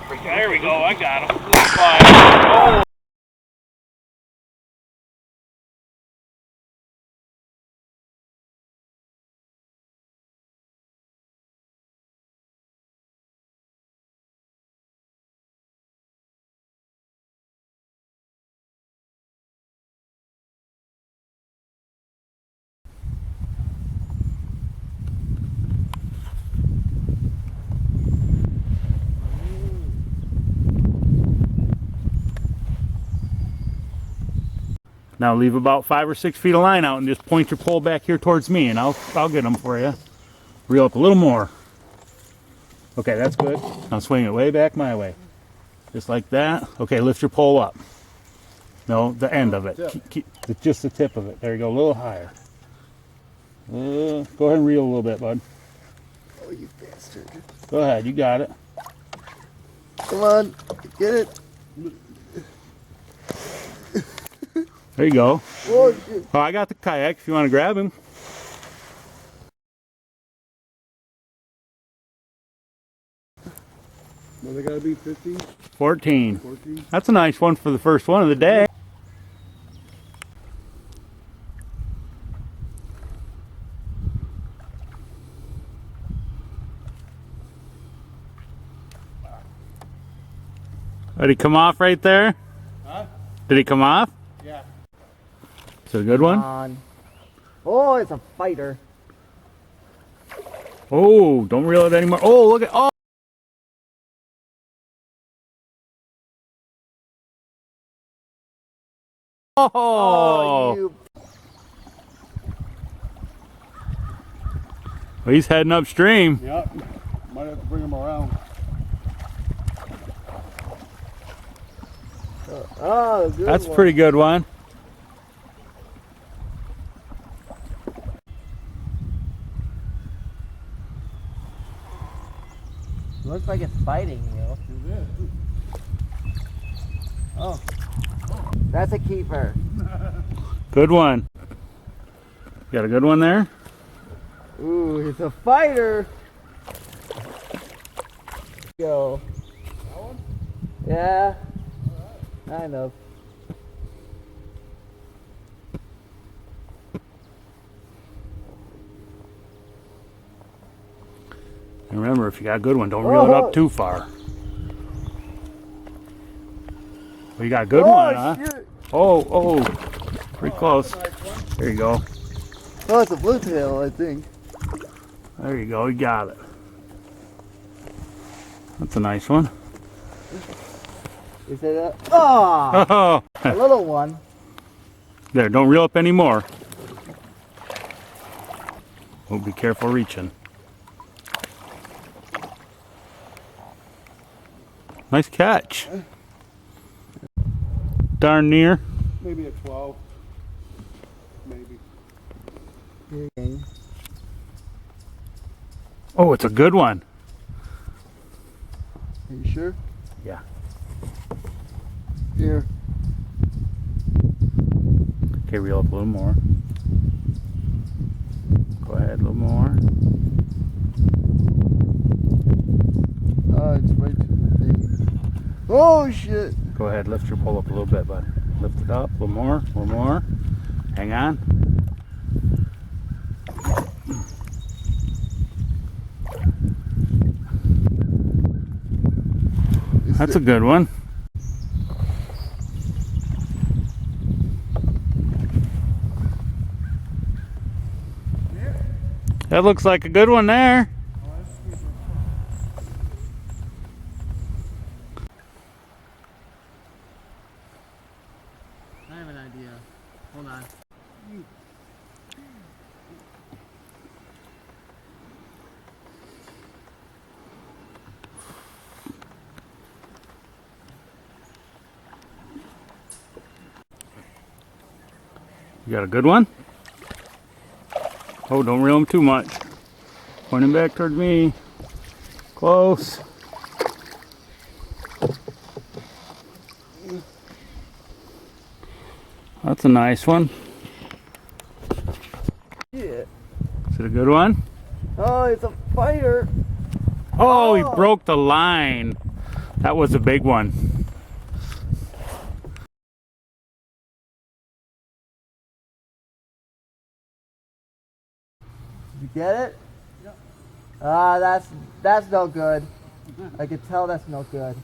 There we go, I got him. Oh. Now leave about 5 or 6 feet of line out and just point your pole back here towards me and I'll get them for you. Reel up a little more. Okay, that's good. Now swing it way back my way. Just like that. Okay, lift your pole up. No, the end of it. Just the tip of it. There you go, a little higher. Go ahead and reel a little bit, bud. Oh, you bastard. Go ahead, you got it. Come on, get it. There you go. Oh, shit. Oh, I got the kayak if you want to grab him. Well, they gotta be 15? 14. 14? That's a nice one for the first one of the day. Did he come off right there? Huh? Did he come off? Yeah. Is it a good one? On. Oh, it's a fighter. Oh, don't reel it anymore. Oh, look at, oh! Oh, you. Well, he's heading upstream. Yep. Might have to bring him around. Oh, good That's a one. pretty good one. Looks like it's fighting you. It is. Oh. That's a keeper. Good one. Got a good one there? Ooh, it's a fighter. Go. That one? Yeah. Right. Kind of. And remember, if you got a good one, don't reel it up too far. Well, you got a good one, huh? Shit. Oh, pretty close. Nice one. There you go. Oh, it's a blue tail, I think. There you go, you got it. That's a nice one. Is it a... Oh! Oh, A little one. there, don't reel up anymore. Oh, be careful reaching. Nice catch. Darn near. Maybe a 12. Maybe. Oh, it's a good one. Are you sure? Yeah. Here. Okay, reel up a little more. Go ahead, a little more. Oh, it's right. Oh, shit. Go ahead, lift your pole up a little bit, bud. Lift it up, a little more, a little more. Hang on. That's a good one. That looks like a good one there. I have an idea. Hold on. You got a good one? Oh, don't reel him too much. Point him back towards me. Close. That's a nice one. Yeah. Is it a good one? Oh, it's a fighter. Oh, he broke the line. That was a big one. Did you get it? Yep. Ah, that's no good. I could tell that's no good.